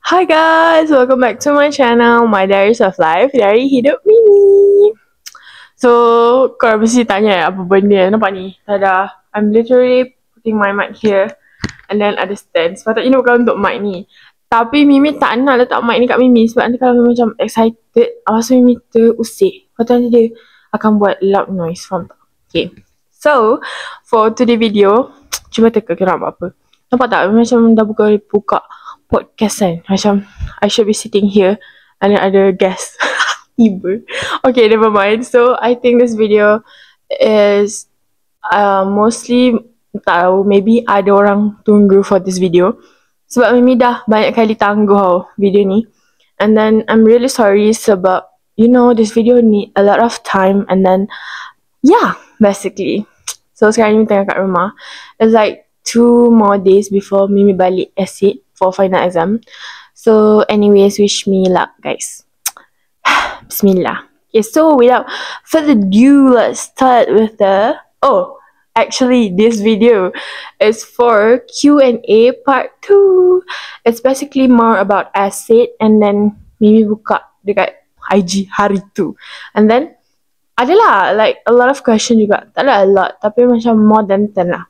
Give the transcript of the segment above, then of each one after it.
Hi guys, welcome back to my channel, My Diaries of Life, Diary Hidup Mini. So, korang mesti tanya apa benda, nampak ni? Tada, I'm literally putting my mic here and then ada stand. Sepatutnya ni bukan untuk mic ni. Tapi Mimi tak nak letak mic ni kat Mimi sebab nanti kalau Mimi macam excited, awas Mimi terusik. Lepas tu nanti dia akan buat loud noise, faham tak? Okay. So, for today video, cuba teka kena buat apa. Nampak tak? Macam dah buka podcast kan. Macam I should be sitting here and then ada guest. Tiba. Okay, never mind. So, I think this video is mostly tahu maybe ada orang tunggu for this video. Sebab Mimi dah banyak kali tangguh video ni. And then I'm really sorry sebab you know this video need a lot of time and then yeah, basically. So sekarang Mimi tengah kat rumah. It's like 2 more days before Mimi balik acid for final exam. So anyways, wish me luck guys. Bismillah. Okay, so without further ado, let's start with the... Oh, actually this video is for Q&A part 2. It's basically more about acid and then Mimi buka dekat IG hari tu. And then adalah like a lot of question juga. Tak ada a lot tapi macam more than 10 lah.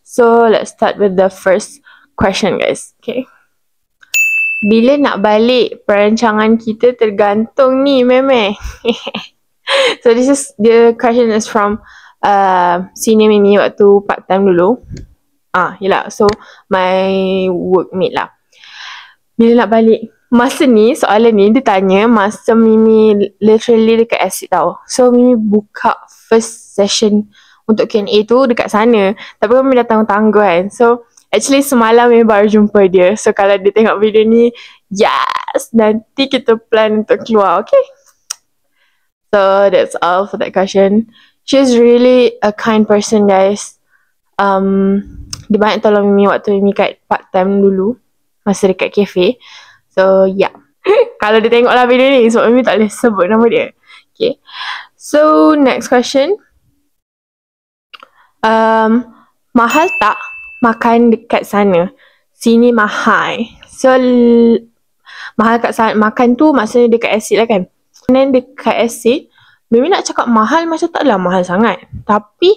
So let's start with the first question guys. Okay. Bila nak balik perancangan kita tergantung ni meme. So this is the question is from senior Mimi waktu part time dulu. Yelah. So my workmate lah. Bila nak balik. Masa ni soalan ni dia tanya masa Mimi literally dekat acid tau. So Mimi buka first session untuk Q&A tu dekat sana. Tapi Mimi dah tangguh kan. So actually semalam Mimi baru jumpa dia. So kalau dia tengok video ni, yes, nanti kita plan untuk keluar, okay? So that's all for that question. She's really a kind person guys. Dia banyak tolong Mimi waktu Mimi kat part time dulu. Masa dekat cafe. So yeah. Kalau dia tengok lah video ni, sebab Mimi tak boleh sebut nama dia. Okay. So next question. Mahal tak makan dekat sana? Sini mahal. So mahal kat sana, makan tu maksudnya dekat acid lah kan. And then dekat acid, Mimi nak cakap mahal macam taklah mahal sangat. Tapi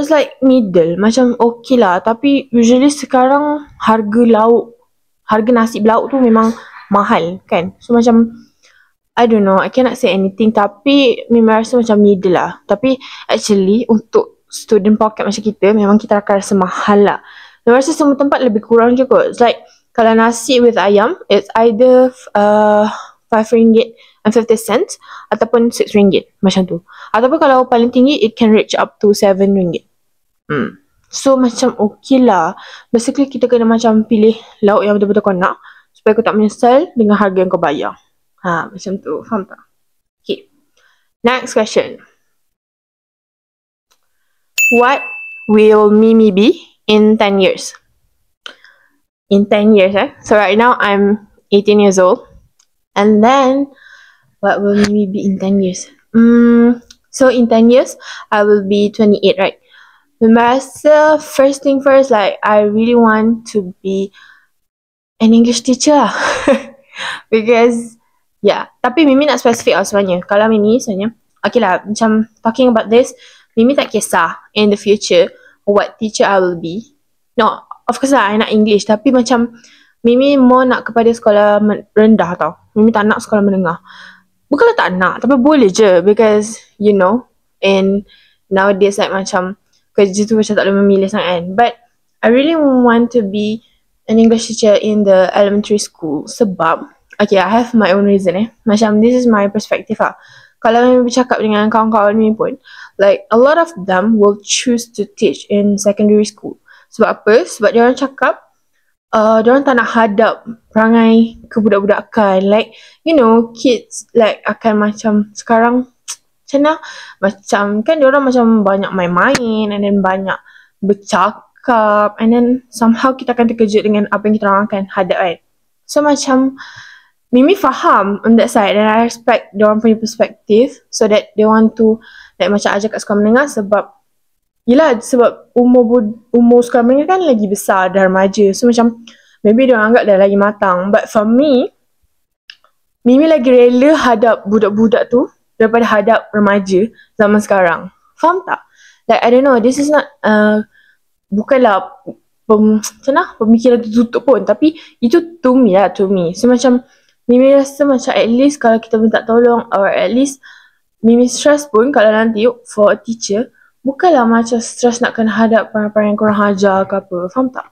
it's like middle. Macam okay lah. Tapi usually sekarang harga lauk, harga nasi berlauk tu memang mahal kan. So macam I don't know, I cannot say anything. Tapi memang rasa macam middle lah. Tapi actually untuk student pocket macam kita, memang kita akan rasa mahal lah. Memang rasa semua tempat lebih kurang je kot. It's like kalau nasi with ayam, it's either RM5.50 ataupun RM6 macam tu. Ataupun kalau paling tinggi, it can reach up to RM7. So macam okay lah. Basically kita kena macam pilih lauk yang betul-betul kau nak supaya kau tak menyesal dengan harga yang kau bayar. Macam tu. Faham tak? Okay. Next question. What will Mimi be in 10 years? In 10 years, So right now I'm 18 years old. And then what will Mimi be in 10 years? So in 10 years I will be 28, right? Masa first thing first, like I really want to be an English teacher. Because yeah, tapi Mimi nak spesifik lah sebenarnya. Kalau Mimi sebenarnya, okay lah, macam talking about this, Mimi tak kisah in the future what teacher I will be. No, of course lah, I nak English. Tapi macam Mimi more nak kepada sekolah rendah tau. Mimi tak nak sekolah menengah. Bukanlah tak nak, tapi boleh je. Because, you know, and nowadays like macam kerja tu macam tak boleh memilih sangat kan. But I really want to be an English teacher in the elementary school. Sebab okay, I have my own reason Macam this is my perspective lah. Kalau Mimi bercakap dengan kawan-kawan Mimi pun, like a lot of them will choose to teach in secondary school. Sebab apa? Sebab diorang cakap diorang tak nak hadap perangai kebudak-budakan. Like, you know, kids like akan macam sekarang macam mana? Macam kan diorang macam banyak main-main and then banyak bercakap and then somehow kita akan terkejut dengan apa yang kita orang akan hadap kan. So macam Mimi faham on that side and I respect diorang punya perspektif so that they want to like macam ajar kat sekolah menengah sebab yelah sebab umur sekolah menengah kan lagi besar dah remaja. So macam maybe diorang anggap dah lagi matang. But for me, Mimi lagi rela hadap budak-budak tu daripada hadap remaja zaman sekarang. Faham tak? Like, I don't know, this is not bukanlah pemikiran tertutup pun, tapi itu to me. So macam Mimi rasa macam at least kalau kita minta tolong, or at least Mimi stress pun kalau nanti for a teacher, bukanlah macam stress nak kena hadap perangai yang kurang hajar ke apa. Faham tak?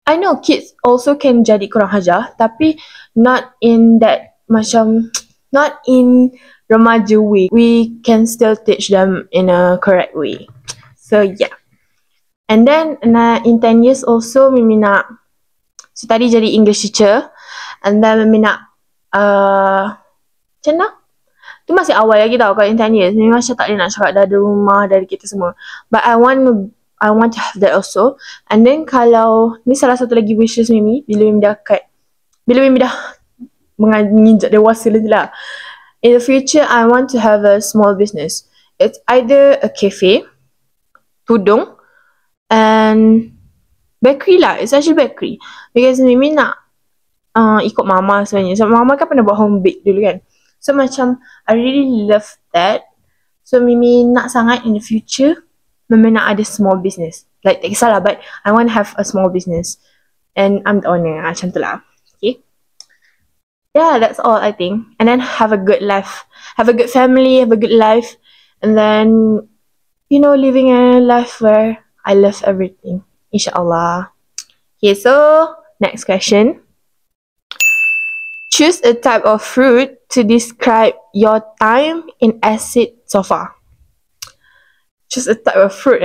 I know kids also can jadi kurang hajar, tapi not in that macam, not in remaja way. We can still teach them in a correct way. So yeah. And then in 10 years also Mimi nak, so tadi jadi English teacher, and then Mimi nak macam mana? Tu masih awal lagi tau. Kalau in 10 years Mimi macam tak boleh nak cakap dah ada rumah dari kita semua. But I want to have that also. And then kalau ni salah satu lagi wishes Mimi bila Mimi dah menginjak dewasa lagi lah. In the future, I want to have a small business. It's either a cafe, tudung, and bakery lah. It's actually bakery. Because Mimi nak ikut mama sebenarnya. So mama kan pernah buat home bake dulu kan. So macam I really love that. So Mimi nak sangat in the future Mimi nak ada small business. Like tak kisahlah, but I want to have a small business. And I'm the owner. Macam tu lah. Okay. Yeah, that's all I think. And then have a good life. Have a good family, have a good life. And then, you know, living a life where I love everything. Inshallah. Okay, so next question. Choose a type of fruit to describe your time in acid so far. Choose a type of fruit,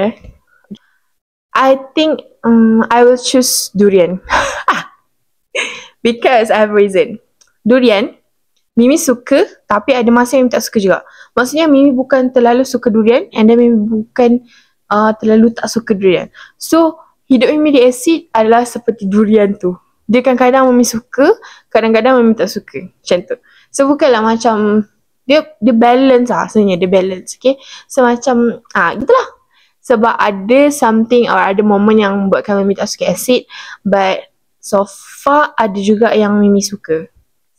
I think I will choose durian. Because I have a reason. Durian, Mimi suka, tapi ada masa Mimi tak suka juga. Maksudnya Mimi bukan terlalu suka durian, and then Mimi bukan terlalu tak suka durian. So, hidup Mimi di acid adalah seperti durian tu. Dia kadang-kadang Mimi suka, kadang-kadang Mimi tak suka. Macam tu. So, bukanlah macam, dia balance lah sebenarnya, dia balance, okay. So, macam, gitulah. Sebab ada something or ada moment yang buatkan Mimi tak suka acid, but so far ada juga yang Mimi suka.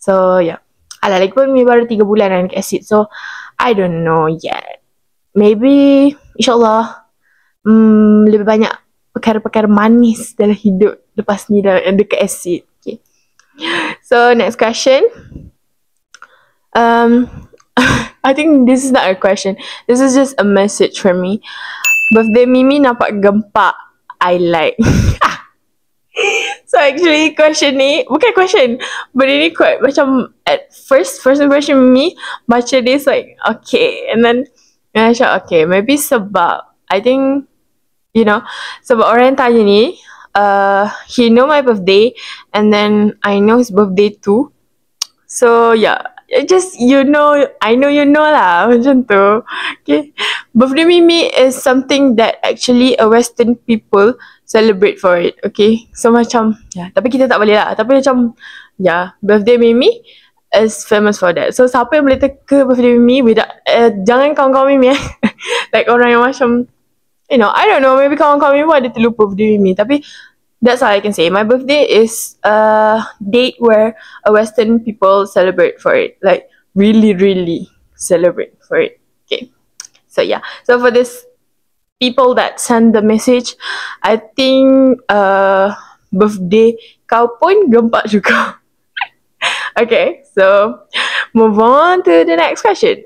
So yeah. Alah, lagi pun Mimi baru 3 bulan kan ke acid. So I don't know yet. Maybe insyaAllah lebih banyak perkara-perkara manis dalam hidup lepas ni dekat acid. Okay. So next question. I think this is not a question. This is just a message from me. Birthday Mimi nampak gempak. I like. So actually question ni bukan question, but ini quite macam at first impression me baca this like okay, and then I thought okay, maybe sebab I think, you know, sebab orang yang tanya ni he know my birthday, and then I know his birthday too. So yeah, just you know, I know you know lah, macam tu. Okay, birthday Mimi is something that actually a Western people celebrate for it. Okay, so macam yeah, tapi kita tak boleh lah. Tapi macam yeah, birthday Mimi is famous for that. So siapa yang boleh teka birthday Mimi jangan kawan-kawan Mimi like orang yang macam, you know, I don't know, maybe kawan-kawan Mimi ada terlupa birthday Mimi. Tapi that's all I can say. My birthday is a date where a Western people celebrate for it. Like really celebrate for it. Okay, so yeah, so for this people that send the message, I think birthday kau pun gempak juga. Okay, so move on to the next question.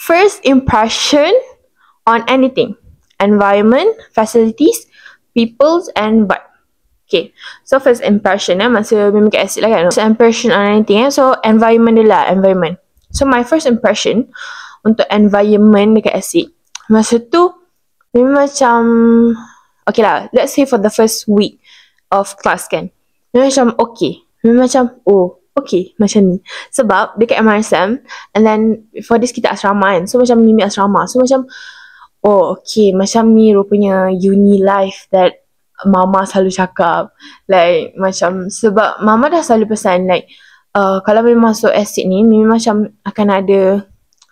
First impression on anything: environment, facilities, peoples, and vibe. Okay, so first impression masa Mimi kat acid lah kan. First impression on anything so environment dia lah, environment. So my first impression untuk environment dekat acid, masa tu Mimi macam okay lah, let's say for the first week of class kan, Mimi macam okay, Mimi macam oh okay macam ni. Sebab dekat MRSM, and then for this kita asrama kan, so macam Mimi asrama, so macam oh okay, macam ni rupanya uni life that Mama selalu cakap. Like macam sebab Mama dah selalu pesan like kalau Mimi masuk acid ni, Mimi macam akan ada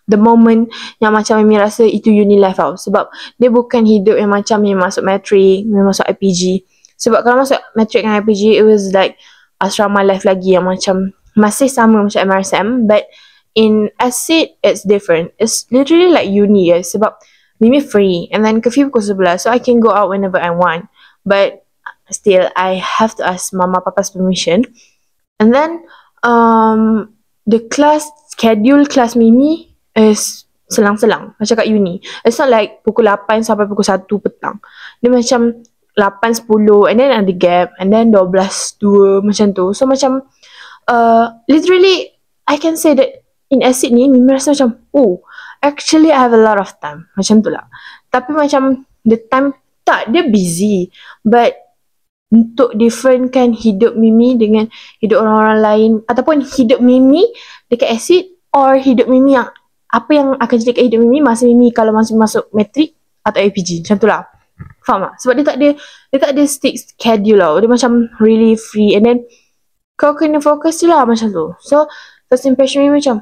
the moment yang macam Mimi rasa itu uni life tau. Sebab dia bukan hidup yang macam Mimi masuk matrik, Mimi masuk IPG. Sebab kalau masuk matric dengan IPG, it was like asrama life lagi yang macam masih sama macam MRSM, but in acid it's different. It's literally like uni guys, sebab Mimi free and then curfew pukul 11, so I can go out whenever I want, but still I have to ask mama papa's permission. And then the class schedule class Mimi is selang-selang macam kat uni. It's not like pukul 8 sampai pukul 1 petang. Dia macam 8, 10 and then ada gap and then 12, 2 macam tu. So macam literally I can say that in acid ni Mimi rasa macam actually I have a lot of time. Macam tu lah. Tapi macam the time tak, dia busy, but untuk differentkan hidup Mimi dengan hidup orang-orang lain, ataupun hidup Mimi dekat acid or hidup Mimi yang apa yang akan jadi kat hidup Mimi masa Mimi kalau masuk matrik atau APG. Macam tu lah. Faham tak? Sebab dia tak ada stick schedule lah. Dia macam really free and then kau kena fokus je lah macam tu. So first impression Mimi macam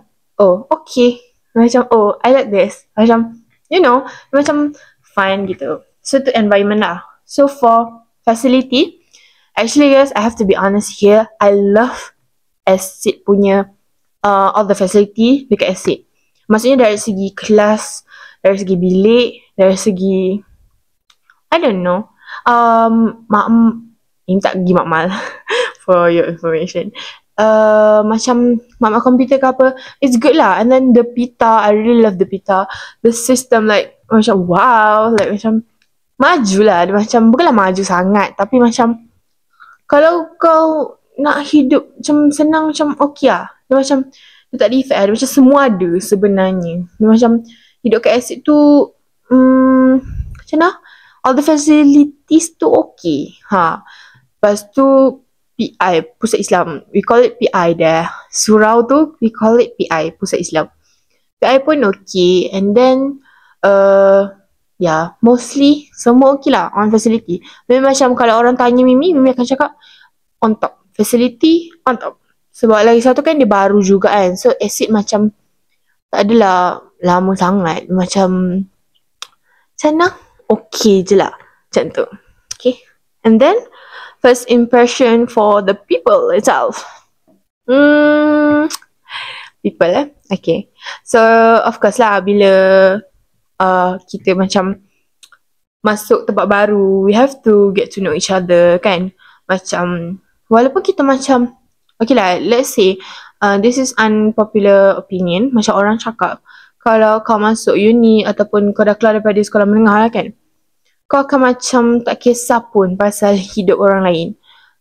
okay. Macam I like this. Macam macam fun gitu. So tu environment lah. So for facility, actually guys, I have to be honest here, I love acid punya all the facility dekat acid. Maksudnya dari segi kelas, dari segi bilik, dari segi I don't know, ini tak pergi makmal for your information. Macam makmal komputer ke apa, it's good lah. And then the pita, I really love the pita. The system like macam wow, like macam maju lah. Dia macam bukanlah maju sangat, tapi macam kalau kau nak hidup macam senang, macam okay lah. Dia macam dia tak ada effect lah. Dia macam semua ada sebenarnya. Dia macam hidup kat acid tu macam mana? All the facilities tu okay. Lepas tu PI, Pusat Islam. We call it PI there. Surau tu we call it PI, Pusat Islam. PI pun okay. And then mostly semua okay lah on facility. Memang macam kalau orang tanya Mimi akan cakap on top. Facility on top. Sebab lagi satu kan dia baru juga kan. So acid macam tak adalah lama sangat. Macam sana okay je lah. Macam tu. Okay. And then first impression for the people itself. People okay. So of course lah bila kita macam masuk tempat baru, we have to get to know each other kan. Macam walaupun kita macam okay lah, let's say this is unpopular opinion, macam orang cakap kalau kau masuk uni ataupun kau dah keluar daripada sekolah menengah lah kan, kau akan macam tak kisah pun pasal hidup orang lain.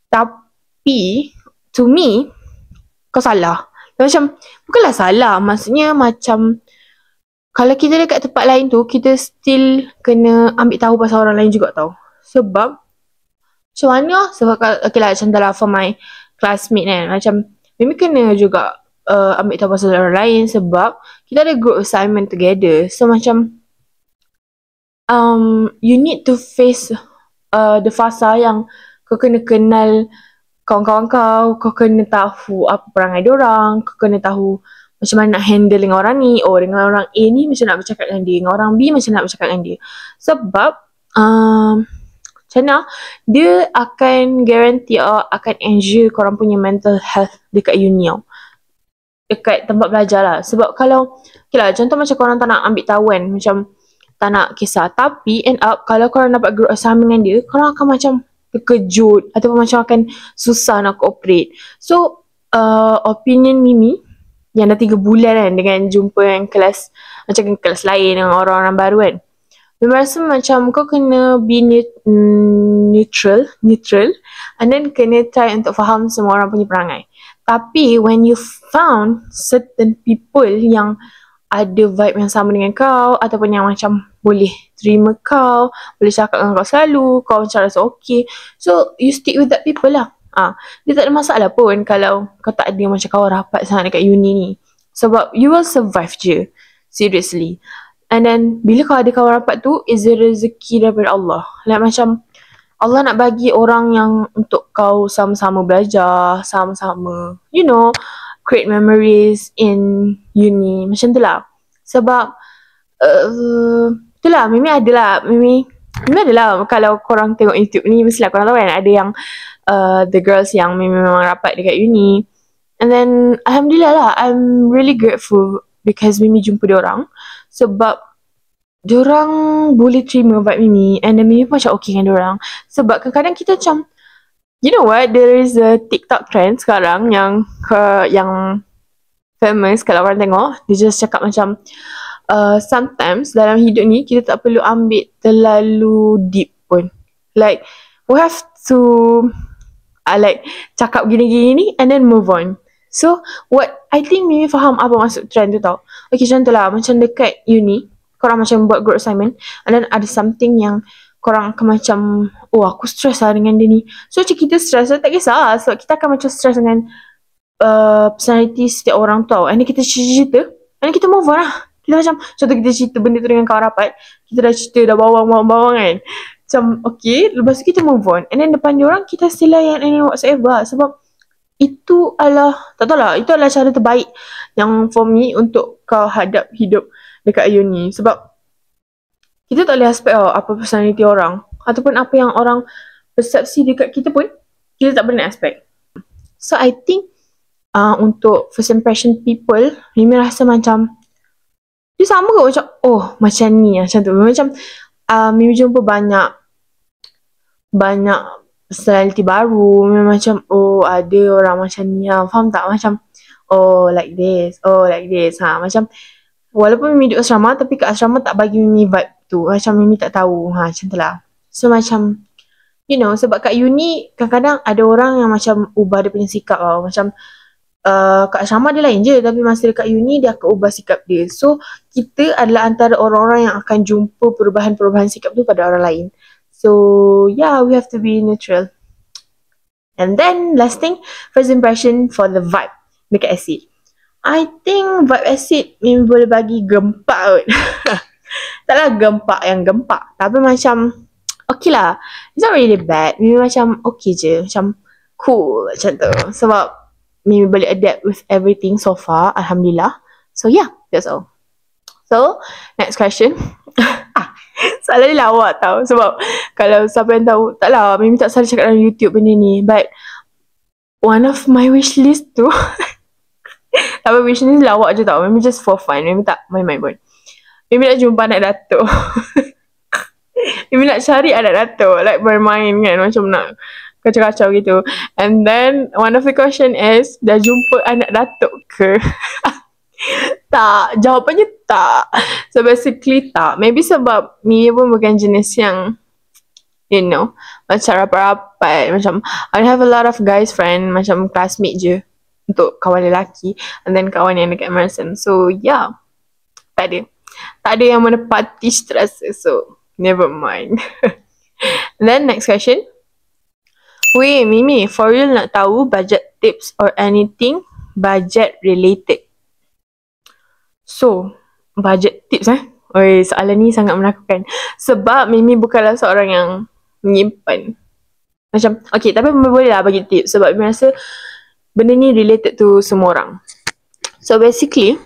Tapi to me kau salah. Macam bukanlah salah, maksudnya macam kalau kita dekat tempat lain tu, kita still kena ambil tahu pasal orang lain juga tau. Sebab macam mana? Sebab okay lah, macam for my classmate kan, macam Mimi kena juga ambil tahu pasal orang lain sebab kita ada group assignment together. So macam you need to face the fasa yang kau kena kenal kawan-kawan kau kena tahu apa perangai diorang, kau kena tahu macam mana nak handle dengan orang ni. Dengan orang A ni macam nak bercakap dengan dia, dengan orang B macam nak bercakap dengan dia. Sebab macam mana dia akan guarantee akan ensure korang punya mental health dekat uni tau, dekat tempat belajar lah. Sebab kalau okay lah, contoh macam korang tak nak ambil tahu kan, macam tak nak kisah, tapi end up kalau korang dapat group assignment dengan dia, korang akan macam terkejut ataupun macam akan susah nak cooperate. So opinion Mimi yang dah 3 bulan kan dengan jumpa yang kelas, macam kelas lain dengan orang-orang baru kan, memang rasa macam kau kena be neutral and then kena try untuk faham semua orang punya perangai. Tapi when you found certain people yang ada vibe yang sama dengan kau, ataupun yang macam boleh terima kau, boleh cakap dengan kau selalu, kau macam rasa okay, so you stick with that people lah. Dia tak ada masalah pun kalau kau tak ada macam kawan rapat sangat dekat uni ni, sebab you will survive je, seriously. And then bila kau ada kawan rapat tu, is a rezeki daripada Allah. Like macam Allah nak bagi orang yang untuk kau sama-sama belajar, sama-sama create memories in uni. Macam tu lah. Sebab tu lah, Mimi adalah Mimi Memang adalah kalau korang tengok YouTube ni, mestilah korang tahu kan ada yang the girls yang memang rapat dekat uni. And then alhamdulillah lah, I'm really grateful because Mimi jumpa diorang. Sebab diorang boleh terima vibe Mimi, and then Mimi pun macam okay dengan diorang. Sebab kadang-kadang kita macam, you know what, there is a TikTok trend sekarang yang famous, kalau korang tengok, dia just cakap macam sometimes dalam hidup ni kita tak perlu ambil terlalu deep pun. Like we have to like cakap gini-gini ni and then move on. So what I think Mimi faham apa maksud trend tu tau. Okay, contohlah macam dekat uni, korang macam buat group assignment and then ada something yang korang akan macam, oh aku stress lah dengan dia ni. So macam kita stress lah, tak kisah lah. So kita akan macam stress dengan personality setiap orang tau. And then kita cerita and then kita move on lah. Kita macam, contoh kita cerita benda tu dengan kawan rapat, kita dah cerita, dah bawang kan. Macam okay, lepas tu kita move on. And then depan diorang kita still layan and then whatsoever lah. Sebab itu adalah, tak tahu lah, itu adalah cara terbaik yang for me untuk kau hadap hidup dekat uni. Sebab kita tak boleh aspek apa personality orang ataupun apa yang orang persepsi dekat kita pun kita tak pernah aspek. So I think untuk first impression people, Mimi rasa macam dia sama ke macam, oh macam ni macam tu. Macam Mimi jumpa banyak personality baru. Memang macam, oh ada orang macam ni lah. Faham tak? Macam, oh like this. Macam, walaupun Mimi duduk asrama, tapi kat asrama tak bagi Mimi vibe tu. Macam Mimi tak tahu. Macam tu lah. So macam, you know, sebab kat uni, kadang-kadang ada orang yang macam ubah dia punya sikap tau. Macam, kat asrama dia lain je, tapi masa dekat uni dia akan ubah sikap dia. So, kita adalah antara orang-orang yang akan jumpa perubahan-perubahan sikap tu pada orang lain. So yeah, we have to be neutral. And then last thing, first impression for the vibe dekat acid. I think vibe acid Mimi boleh bagi gempak kot. Taklah gempak yang gempak, tapi macam okay lah. It's not really bad. Mimi macam okay je, macam cool macam tu. Sebab Mimi boleh adapt with everything so far, alhamdulillah. So yeah, that's all. So next question. Soalan ni lawak tau. Sebab kalau siapa yang tahu, taklah Mimi tak selalu cakap dalam YouTube benda ni. But one of my wish list tu tapi wish list lawak je tau. Mimi just for fun. Mimi tak main-main pun. Mimi nak jumpa anak datuk. Mimi nak cari anak datuk, like bermain kan, macam nak kacau-kacau gitu. And then one of the question is, dah jumpa anak datuk ke? Tak, jawapannya tak. So basically tak. Maybe sebab Mimi pun bukan jenis yang, you know, macam rapat-rapat. Macam I have a lot of guys friend, macam classmate je untuk kawan lelaki, and then kawan yang dekat MRSM. So yeah, tak ada yang menepati stress. So never mind. And then next question. Weh Mimi, for real nak tahu budget tips or anything budget related? So, budget tips Oi, soalan ni sangat menakutkan. Sebab Mimi bukanlah seorang yang menyimpan. Macam, okay, tapi Mimi boleh lah bagi tips. Sebab Mimi rasa benda ni related to semua orang. So, basically,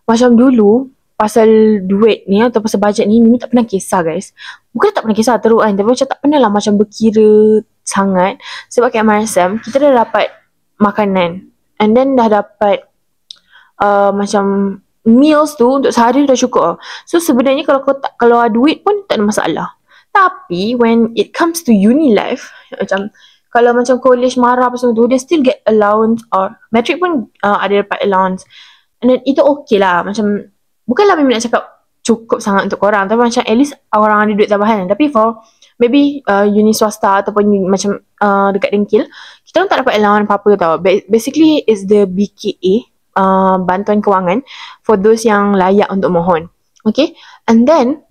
macam dulu, pasal duit ni atau pasal budget ni, Mimi tak pernah kisah guys. Bukan tak pernah kisah teruk kan, tapi macam tak pernah lah macam berkira sangat. Sebab kat MRSM, kita dah dapat makanan. And then dah dapat macam meals tu untuk sehari dah cukup. So sebenarnya kalau kau tak keluar duit pun tak ada masalah. Tapi when it comes to uni life, macam kalau macam college marah apa semua tu, dia still get allowance, or metric pun ada dapat allowance. And then itu okay lah. Macam bukanlah Mimi nak cakap cukup sangat untuk korang, tapi macam at least orang ada duit tambahan. Tapi for maybe uni swasta ataupun macam dekat dengkil, kita pun tak dapat allowance apa-apa tau. Basically it's the BKA, bantuan kewangan for those yang layak untuk mohon. Okay, and then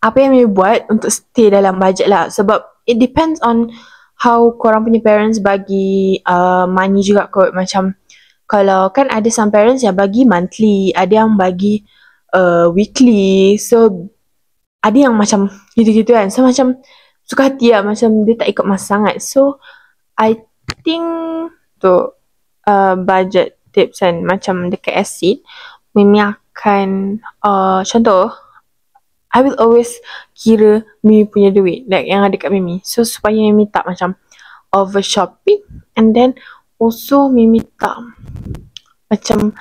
apa yang Mimi buat untuk stay dalam budget lah. Sebab it depends on how korang punya parents bagi money juga kot. Macam kalau kan ada some parents yang bagi monthly, ada yang bagi weekly. So ada yang macam gitu-gitu kan. So macam suka hati lah, macam dia tak ikut masa sangat. So I think tu budget tips kan, macam dekat acid Mimi akan contoh I will always kira Mimi punya duit, like yang ada kat Mimi. So supaya Mimi tak macam over shopping, and then also Mimi tak macam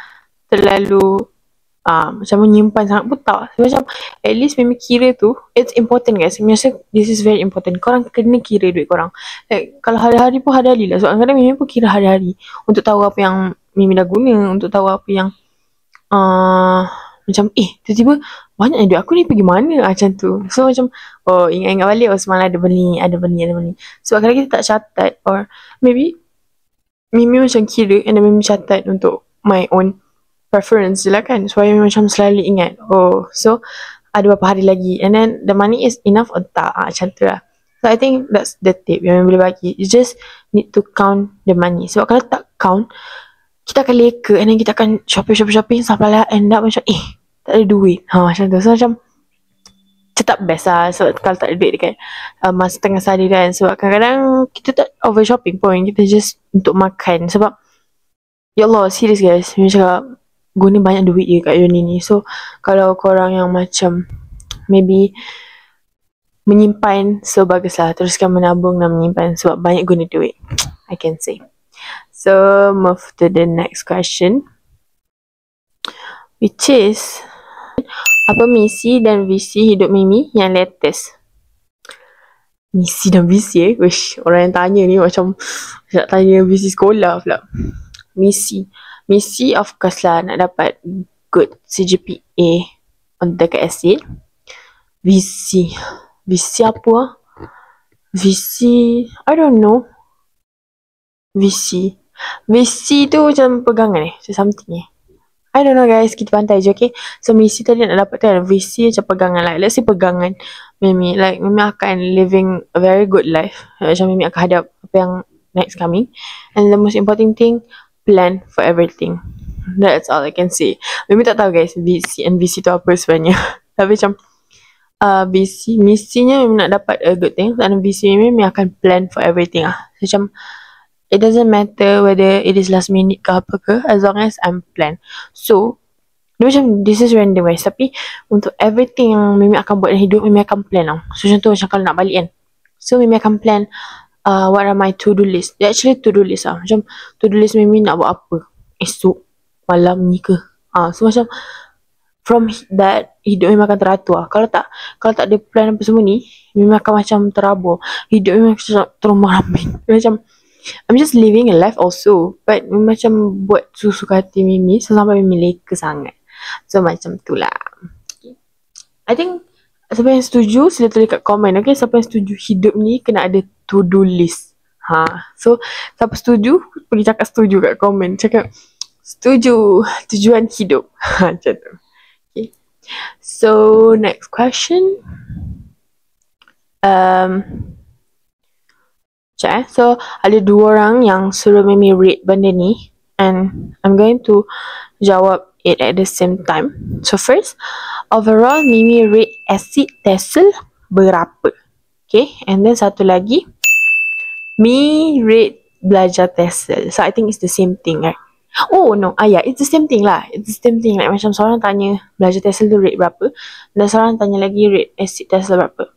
terlalu macam menyimpan sangat pun tak. So, macam at least Mimi kira tu, it's important guys. Mimi rasa this is very important. Korang kena kira duit korang. Like kalau hari-hari pun hari-hari lah. So kadang-kadang Mimi pun kira hari-hari untuk tahu apa yang Mimi dah guna, untuk tahu apa yang macam tiba-tiba banyak duit aku ni pergi mana macam tu. So macam ingat-ingat balik semalam ada beli. Sebab kalau kita tak catat, or maybe Mimi macam kira and then Mimi catat untuk my own preference je lah kan, supaya Mimi macam selalu ingat so ada berapa hari lagi, and then the money is enough or tak, macam tu lah. So I think that's the tip yang Mimi boleh bagi. You just need to count the money. Sebab kalau tak count, kita akan leka and then kita akan shopping sampai lah end up macam tak ada duit macam tu. So macam tetap best lah. Sebab kalau tak ada duit dekat masa tengah study kan, sebab kadang-kadang kita tak over shopping pun, kita just untuk makan. Sebab ya Allah, serius guys, Mimi cakap guna banyak duit je kat uni ni. So kalau korang yang macam maybe menyimpan, so baguslah, teruskan menabung dan menyimpan sebab banyak guna duit, I can say. So move to the next question, which is apa misi dan visi hidup Mimi yang latest? Misi dan visi Wish, orang yang tanya ni macam nak tanya visi sekolah pula. Misi of course lah, nak dapat good CGPA on dekat acid. Visi apa Visi I don't know. Visi tu macam pegangan macam something I don't know guys, kita pantai je, okay. So misi tadi nak dapat kan, visi macam pegangan, like let's say pegangan Mimi, like Mimi akan living a very good life, macam Mimi akan hadap apa yang next coming, and the most important thing, plan for everything. That's all I can say. Mimi tak tahu guys visi and visi tu apa sebenarnya tapi macam misinya Mimi nak dapat a good thing, dan visi Mimi akan plan for everything macam it doesn't matter whether it is last minute ke apa ke, as long as I'm plan. So dia macam this is random guys, tapi untuk everything yang Mimi akan buat dalam hidup, Mimi akan plan tau. So contoh macam kalau nak balik kan, so Mimi akan plan what are my to-do list. Dia actually to-do list macam to-do list Mimi nak buat apa esok malam ni ke. So macam from that, hidup Mimi akan teratur Kalau tak ada plan apa semua ni, Mimi akan macam terabur. Hidup Mimi macam terombang-ambing. Macam I'm just living a life also, but Mimi macam buat suka hati Mimi sampai Mimi leka sangat. So macam tu lah. I think siapa yang setuju sila tulis kat komen, okay. Siapa yang setuju hidup ni kena ada to-do list. So siapa setuju pergi cakap setuju kat komen. Cakap setuju tujuan hidup. Macam tu. Okay. So next question. So ada 2 orang yang suruh Mimi rate benda ni, and I'm going to jawab it at the same time. So first, overall Mimi rate acid TESOL berapa? Okay, and then satu lagi, Mi rate belajar TESOL. So I think it's the same thing, right? Oh no, yeah, it's the same thing lah. It's the same thing, like macam seorang tanya belajar TESOL tu rate berapa, dan seorang tanya lagi rate acid TESOL berapa.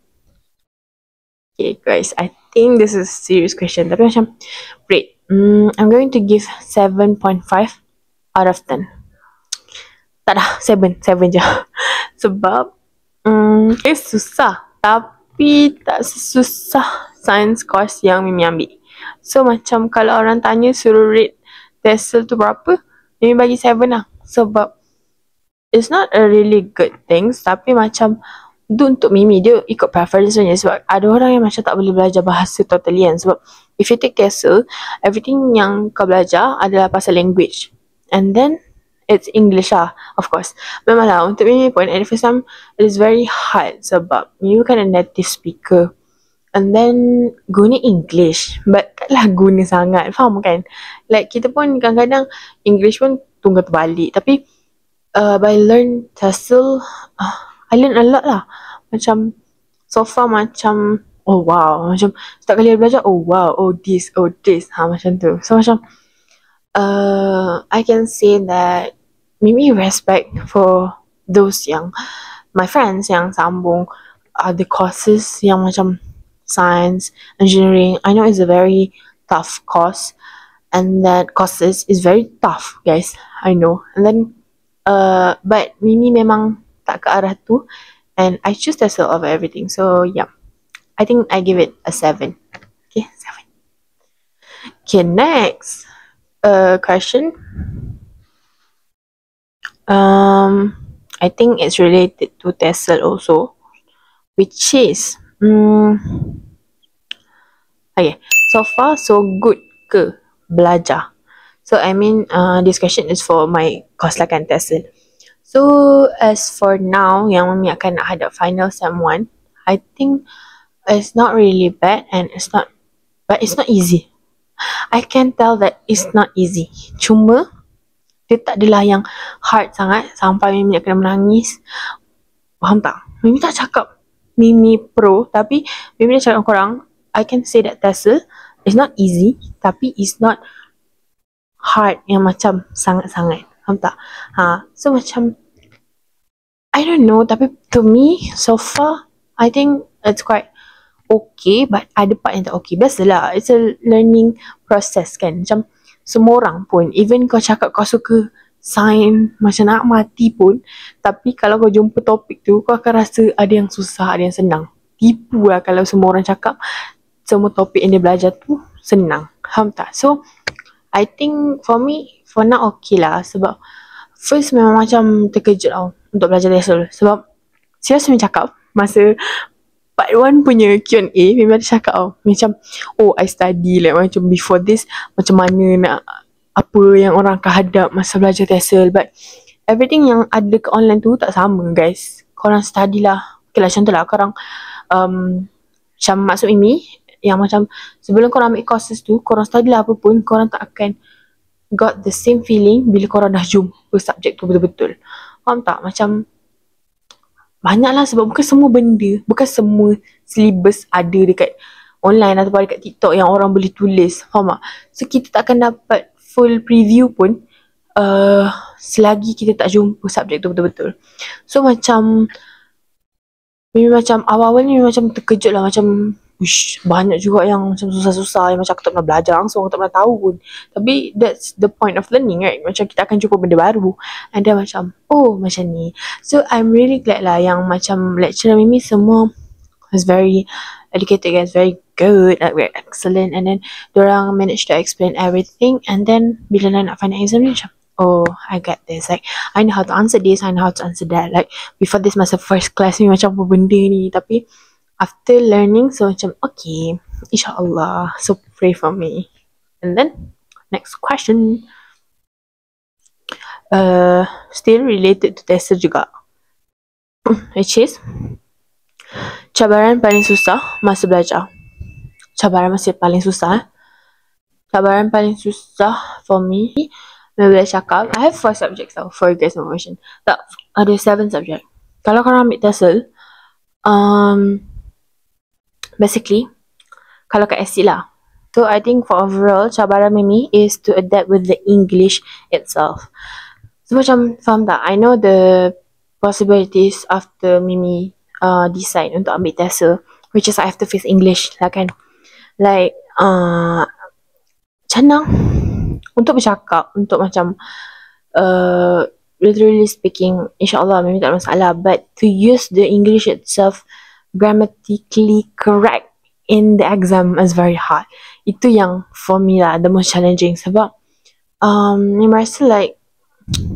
Okay guys, I think this is a serious question, tapi macam rate, I'm going to give 7.5 out of 10. Tak dah, 7 je. Sebab susah, tapi tak sesusah science course yang Mimi ambil. So macam kalau orang tanya suruh rate TESOL tu berapa, Mimi bagi 7 lah. Sebab it's not a really good thing, tapi macam itu untuk Mimi, dia ikut preference sebenarnya. Sebab ada orang yang macam tak boleh belajar bahasa totally kan. Sebab if you take TESOL, everything yang kau belajar adalah pasal language, and then it's English lah, of course. Memanglah untuk Mimi pun at the first time it is very hard, sebab Mimi kan a native speaker, and then guna English, but taklah guna sangat, faham kan? Like kita pun kadang-kadang English pun tunggu terbalik. Tapi by learn TESOL, I learn a lot lah. Macam so far macam oh wow, macam setiap kali belajar oh wow, oh this macam tu. So macam I can say that Mimi respect for those yang my friends yang sambung the courses yang macam science, engineering, I know it's a very tough course, and that courses is very tough, guys, I know. And then but Mimi memang tak ke arah tu, and I choose TESOL over everything. So yeah, I think I give it a 7. Okay, 7. Okay, next question. I think it's related to TESOL also, which is okay, so far so good ke belajar? So I mean this question is for my course lah kan, TESOL. So as for now, yang Mami akan nak hadap final sem 1, I think it's not really bad, and it's not easy. I can tell that it's not easy. Cuma dia tak adalah yang hard sangat sampai Mimi nak kena menangis. Faham tak? Mimi tak cakap Mimi pro, tapi Mimi nak cakap korang, I can say that TESOL is not easy, tapi it's not hard yang macam sangat-sangat. Faham tak? So macam I don't know, tapi to me so far I think it's quite okay, but ada part yang tak okay. Biasalah, it's a learning process kan. Macam semua orang pun, even kau cakap kau suka sains macam nak mati pun, tapi kalau kau jumpa topik tu, kau akan rasa ada yang susah, ada yang senang. Tipu lah kalau semua orang cakap semua topik yang dia belajar tu senang. Faham tak? So I think for me, for now okay lah. Sebab first memang macam terkejut tau untuk belajar TESOL. Sebab serius memang cakap masa part 1 punya Q&A, memang ada cakap tau macam, oh I study like macam before this, macam mana nak apa yang orang akan hadap masa belajar TESOL. But everything yang ada ke online tu tak sama, guys. Korang study lah. Okay lah, contoh lah korang macam maksud Mimi, yang macam sebelum korang ambil courses tu, korang study lah apa pun, korang tak akan got the same feeling bila korang dah jumpa subjek tu betul-betul. Faham tak? Macam banyak lah, sebab bukan semua benda, bukan semua syllabus ada dekat online ataupun dekat TikTok yang orang boleh tulis. Faham tak? So kita tak akan dapat full preview pun selagi kita tak jumpa subjek tu betul-betul. So macam macam awal-awal ni macam terkejut lah, macam wish, banyak juga yang macam susah-susah, yang macam aku tak pernah belajar langsung, aku tak pernah tahu pun. Tapi that's the point of learning, right? Macam kita akan jumpa benda baru, and then macam, oh macam ni. So I'm really glad lah yang macam lecturer Mimi semua was very educated, guys, very good, like very excellent, and then diorang managed to explain everything, and then bila nak final exam ni macam, oh I get this, like I know how to answer this, I know how to answer that. Like before this masa first class ni macam apa benda ni, tapi after learning, so macam okay, insyaAllah. So pray for me. And then next question, still related to TESOL juga, which is cabaran paling susah masa belajar. Cabaran masih paling susah. Cabaran paling susah for me, bila cakap, I have 4 subjects tau, for guys information. Tak, ada 7 subject. Kalau korang ambil TESOL, basically, kalau kat SC lah. So I think for overall, cabaran Mimi is to adapt with the English itself. So macam, faham tak? I know the possibilities after Mimi decide untuk ambil TESOL, which is I have to face English lah kan. Like, senang untuk bercakap, untuk macam literally speaking, insyaAllah Mimi tak ada masalah. But to use the English itself grammatically correct in the exam is very hard. Itu yang for me lah, the most challenging. Sebab Mimi rasa like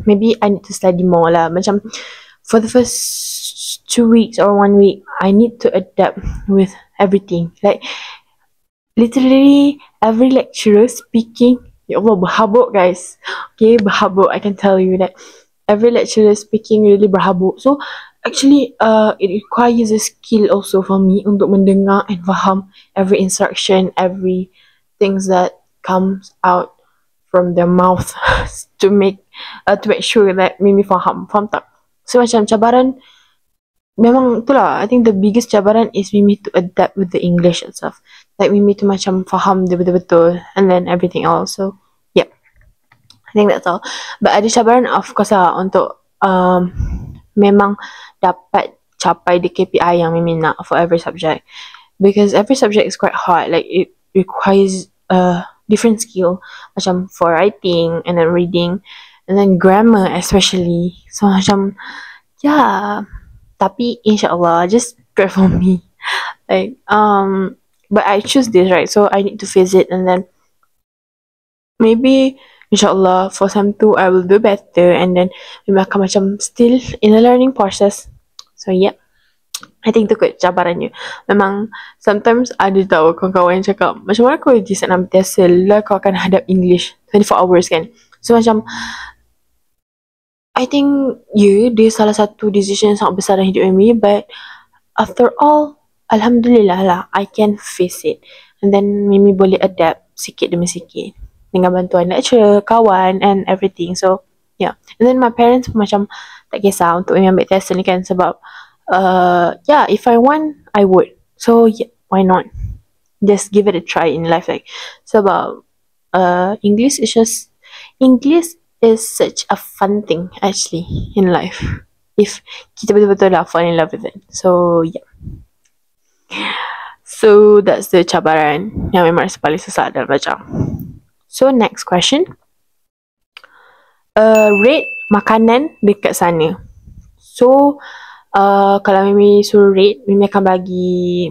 maybe I need to study more lah. Macam for the first 2 weeks or 1 week, I need to adapt with everything. Like literally every lecturer speaking, ya Allah, berhabuk guys. Okay, berhabuk. I can tell you that every lecturer speaking really berhabuk. So actually it requires a skill also for me untuk mendengar and faham every instruction, every things that comes out from their mouth to make sure that Mimi faham tak? So macam cabaran memang itulah, I think the biggest cabaran is Mimi to adapt with the English itself. Like Mimi to macam faham dia betul-betul, and then everything else. So yeah, I think that's all. But ada cabaran of course lah untuk memang dapat capai the KPI yang Mimi nak for every subject. Because every subject is quite hard. Like it requires different skill. Macam for writing and then reading and then grammar especially. So macam yeah. Tapi insyaAllah just pray for me. Like but I choose this, right? So I need to face it, and then maybe insyaAllah for some 2 I will do better, and then maybe akan macam still in the learning process. So yeah, I think tu kot cabarannya. Memang sometimes ada tahu kawan-kawan yang cakap, macam mana kau decide nak bertiasa lah kau akan hadap English 24 hours kan. So macam I think dia salah satu decision yang sangat besar dalam hidup Mimi, but after all, alhamdulillah lah, I can face it. And then Mimi boleh adapt sikit demi sikit dengan bantuan lecturer, kawan and everything. So yeah. And then my parents macam tak kisah untuk Mimi ambil test ni kan, sebab yeah, if I want, I would. So yeah, why not? Just give it a try in life. Like sebab English is such a fun thing actually in life if kita betul-betul dah fall in love with it. So yeah. So that's the cabaran yang memang rasa paling susah dalam belajar. So next question. Rate makanan dekat sana. So kalau Mimi suruh rate, Mimi akan bagi,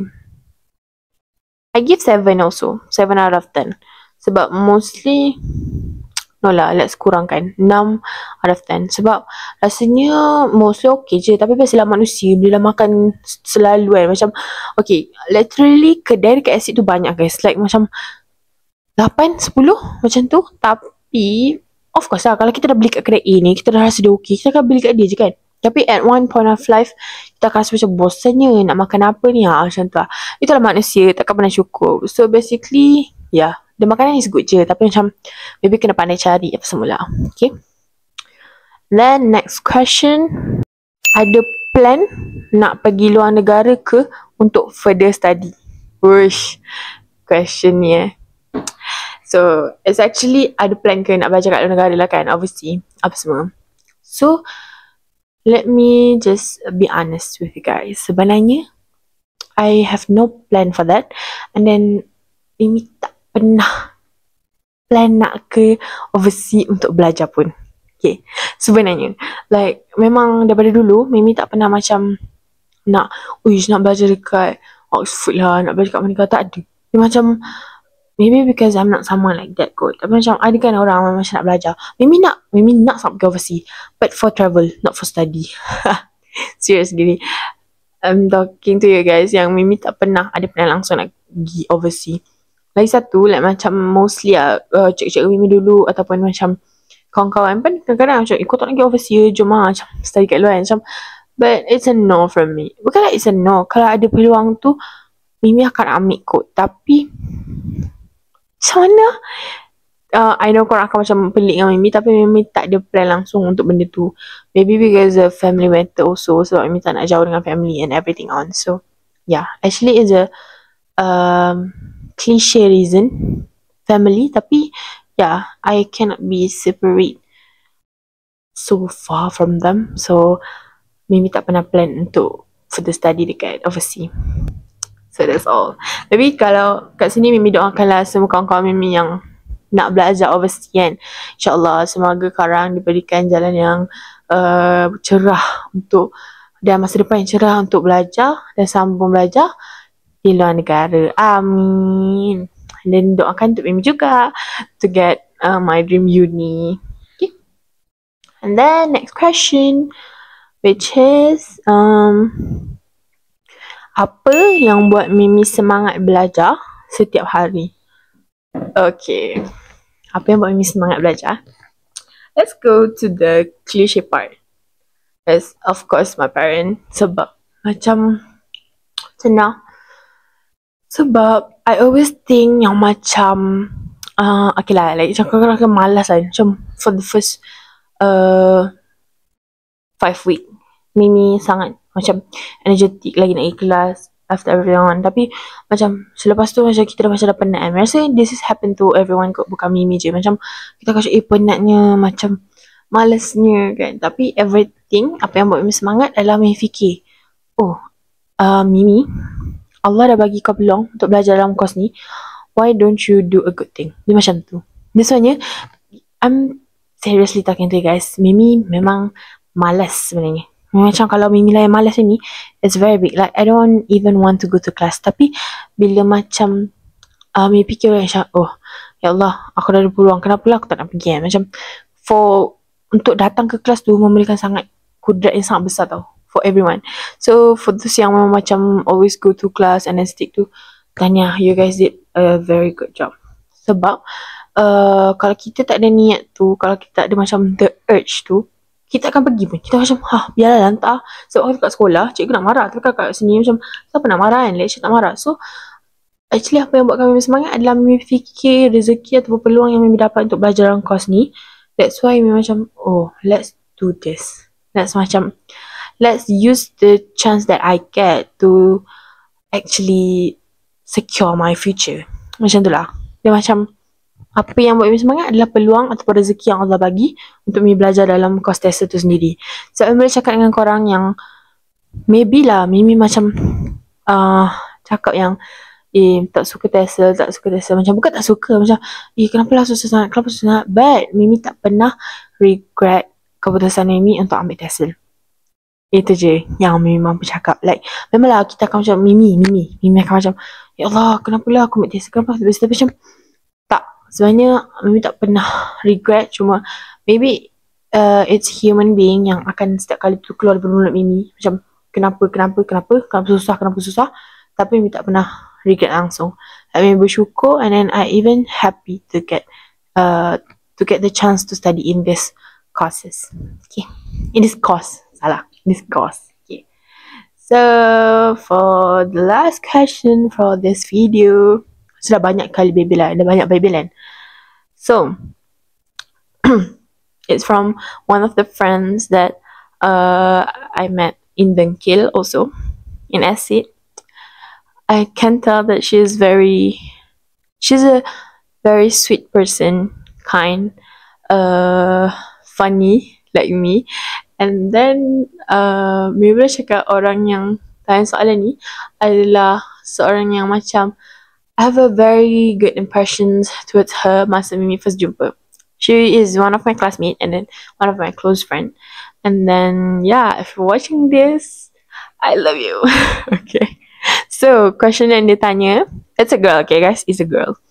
I give 7 also. 7 out of 10. Sebab mostly, no lah, let's kurangkan 6 out of 10. Sebab rasanya mostly okay je. Tapi biasalah manusia bila makan selalu kan, macam okay, literally kedai dekat Exit tu banyak guys. Like macam 8, 10 macam tu. Tapi of course lah, kalau kita dah beli kat kedai A ni, kita dah rasa dia okay, kita akan beli kat dia je kan. Tapi at one point of life, kita akan rasa macam bosannya nak makan apa ni, macam tu lah. Itulah manusia, takkan pernah cukup. So basically, yeah, the makanan is good je, tapi macam maybe kena pandai cari apa semula. Okay. Then next question, ada plan nak pergi luar negara ke untuk further study? Wish, question ni So it's actually ada plan ke nak belajar kat luar negara lah kan, obviously, apa semua. So let me just be honest with you guys. Sebenarnya I have no plan for that. And then Mimi tak pernah plan nak ke overseas untuk belajar pun. Okay, sebenarnya like memang daripada dulu Mimi tak pernah macam nak belajar dekat Oxford lah, nak belajar kat mana, tak ada. Dia macam maybe because I'm not someone like that kot. Tapi macam ada kan orang yang macam nak belajar. Mimi nak sampai pergi overseas, but for travel, not for study. Seriously, I'm talking to you guys yang Mimi tak pernah ada plan langsung nak pergi overseas. Lagi satu, like macam mostly cik-cik Mimi dulu ataupun macam kawan-kawan pun kadang-kadang macam kau tak nak pergi overseas, jom lah macam study kat luar macam. But it's a no from me. Bukanlah it's a no. Kalau ada peluang tu, Mimi akan ambil kot. Tapi macam mana? I know korang akan macam pelik dengan Mimi, tapi Mimi tak ada plan langsung untuk benda tu. Maybe because of family matter also. Sebab Mimi tak nak jauh dengan family and everything on. So yeah, actually it's a cliche reason, family. Tapi yeah, I cannot be separate so far from them. So Mimi tak pernah plan untuk further study dekat overseas. So that's all. Maybe kalau kat sini Mimi doakanlah semua kawan-kawan Mimi yang nak belajar overseas kan. InsyaAllah semoga korang diberikan jalan yang cerah untuk, dan masa depan yang cerah untuk belajar dan sambung belajar di luar negara. Amin. Dan doakan untuk Mimi juga to get my dream uni. Okay. And then next question, which is apa yang buat Mimi semangat belajar setiap hari? Okay, apa yang buat Mimi semangat belajar? Let's go to the cliche part. Yes, of course my parents. Sebab macam senang. Sebab I always think yang macam okay lah, like macam kadang-kadang malas kan. Macam for the first 5 week Mimi sangat macam energetic lagi nak pergi kelas after everyone. Tapi macam selepas tu macam kita dah macam dah penat kan. I rasa this is happen to everyone kot, bukan Mimi je. Macam kita macam penatnya, macam malasnya kan. Tapi thing, apa yang buat Mimi semangat adalah Mimi fikir, oh, Mimi, Allah dah bagi kau peluang untuk belajar dalam course ni, why don't you do a good thing? Dia macam tu. Dia sebenarnya, I'm seriously talking to you guys, Mimi memang malas sebenarnya. Macam kalau Mimi lah yang malas ni, it's very big. Like, I don't even want to go to class. Tapi, bila macam Mimi fikir macam, oh, ya Allah, aku dah ada peluang, kenapa lah aku tak nak pergi Macam, untuk datang ke kelas tu memberikan sangat kudrat yang sangat besar tau, for everyone. So, for those yang memang macam always go to class and then stick to, tahniah, you guys did a very good job. Sebab, kalau kita tak ada niat tu, kalau kita tak ada macam the urge tu, kita akan pergi pun. Kita macam, biarlah lah, entah. Sebab kalau kat sekolah, cikgu nak marah. Tapi kat sini macam, siapa nak marah kan? Lecture tak marah. So, actually apa yang buat kami semangat adalah Mimi fikir rezeki ataupun peluang yang Mimi dapat untuk belajar dalam course ni. That's why Mimi macam, oh, let's do this. Let's use the chance that I get to actually secure my future. Macam tu lah. Dia macam, apa yang buat Mimi semangat adalah peluang ataupun rezeki yang Allah bagi untuk Mimi belajar dalam course tester tu sendiri. So, Mimi boleh cakap dengan korang yang maybe lah Mimi macam cakap yang tak suka tester. Macam bukan tak suka, macam kenapa lah susah sangat. But Mimi tak pernah regret keputusan Mimi untuk ambil tester. Itu je yang Mimi mampu cakap. Like, memanglah kita akan macam Mimi akan macam, ya Allah, kenapa lah aku ambil tester, kenapa aku ambil tester. Macam tak, sebenarnya Mimi tak pernah regret. Cuma maybe it's human being yang akan setiap kali tu keluar dari mulut Mimi macam kenapa susah. Tapi Mimi tak pernah regret langsung. I mean, bersyukur, and then I even happy to get the chance to study in this courses. Okay, in this course. Okay. So for the last question for this video, sudah banyak kali bebelan. So it's from one of the friends that I met in Dengkil, also in Acid. I can tell that she's a very sweet person, kind, funny like me. And then Mimi boleh cakap orang yang tanya soalan ni adalah seorang yang macam I have a very good impressions towards her masa Mimi first jumpa. She is one of my classmates and then one of my close friend. And then yeah, if you're watching this, I love you. Okay. So, question yang dia tanya, it's a girl, okay guys, it's a girl.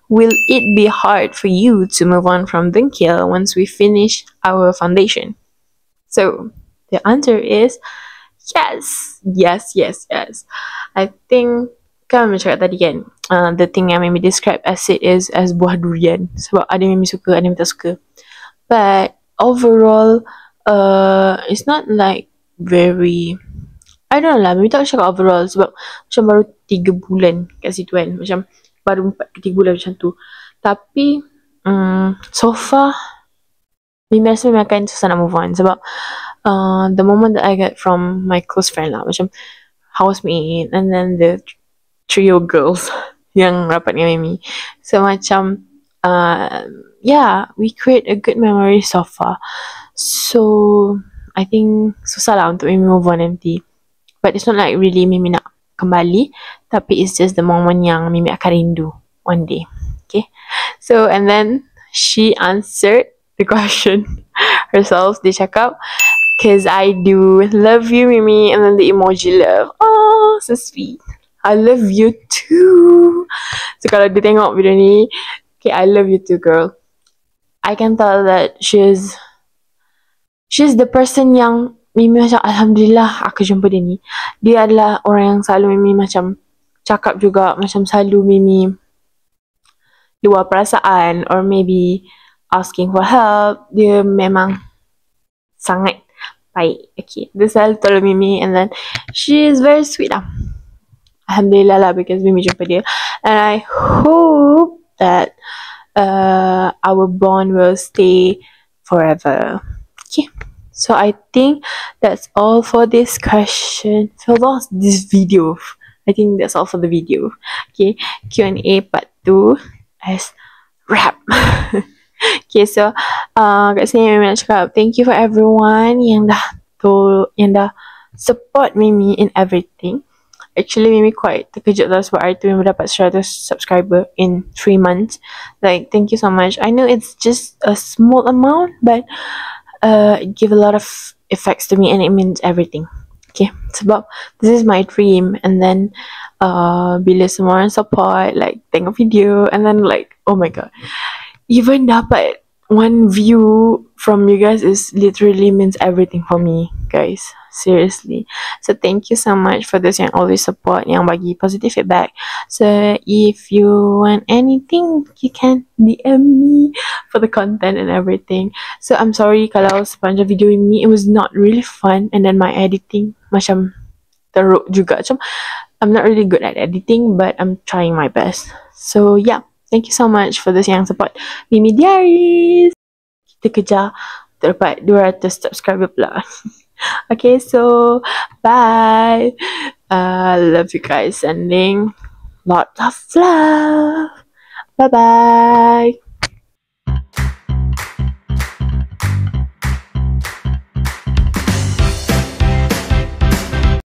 Will it be hard for you to move on from Dengkil once we finish our foundation? So, the answer is yes. I think, kan Mimi cakap tadi kan, the thing yang Mimi describe Acid is as buah durian. Sebab ada Mimi suka, ada Mimi tak suka. But, overall, it's not like very, I don't know lah, Mimi tak cakap overall sebab macam baru 3 bulan kat situ kan. Macam baru 4 ke 3 bulan macam tu. Tapi, so far, Mimi rasa Mimi akan susah nak move on. Sebab, the moment that I get from my close friend lah, macam housemate and then the trio girls yang rapat dengan Mimi. So, macam, yeah, we create a good memory so far. So, I think susah lah untuk Mimi move on nanti. But it's not like really Mimi nak kembali, tapi it's just the moment yang Mimi akan rindu one day. Okay. So, and then she answered the question herself. Dia cakap, "Cause I do love you, Mimi," and then the emoji love. Oh, so sweet. I love you too. So, kalau dia tengok video ni, okay, I love you too, girl. I can tell that she's the person yang Mimi macam alhamdulillah aku jumpa dia ni. Dia adalah orang yang selalu Mimi macam cakap juga, macam selalu Mimi luar perasaan or maybe asking for help. Dia memang sangat baik. Okay, dia selalu tolong Mimi and then she is very sweet lah. Alhamdulillah lah because Mimi jumpa dia. And I hope that our bond will stay forever. Okay. So I think that's all for this question. For this video. I think that's all for the video. Okay. Q&A part 2 as wrap. Okay, so Kat sini Mimi nak cakap thank you for everyone yang dah support Mimi in everything. Actually, Mimi quite terkejut lah sebab hari tu Mimi dapat 100 subscriber in 3 months. Like, thank you so much. I know it's just a small amount, but it give a lot of effects to me and it means everything. Okay, sebab this is my dream. And then bila semua orang support, like tengok video, and then like, oh my god, even dapat 1 view from you guys is literally means everything for me, guys. Seriously. So thank you so much for this yang always support, yang bagi positive feedback. So if you want anything, you can DM me for the content and everything. So I'm sorry kalau sepanjang video ini it was not really fun, and then my editing macam teruk juga. Macam I'm not really good at editing, but I'm trying my best. So yeah, thank you so much for this yang support Mimi Diaries. Kita kejar dapat 200 subscriber pula. Okay, so bye. Love you guys. Sending lots of love. Bye bye.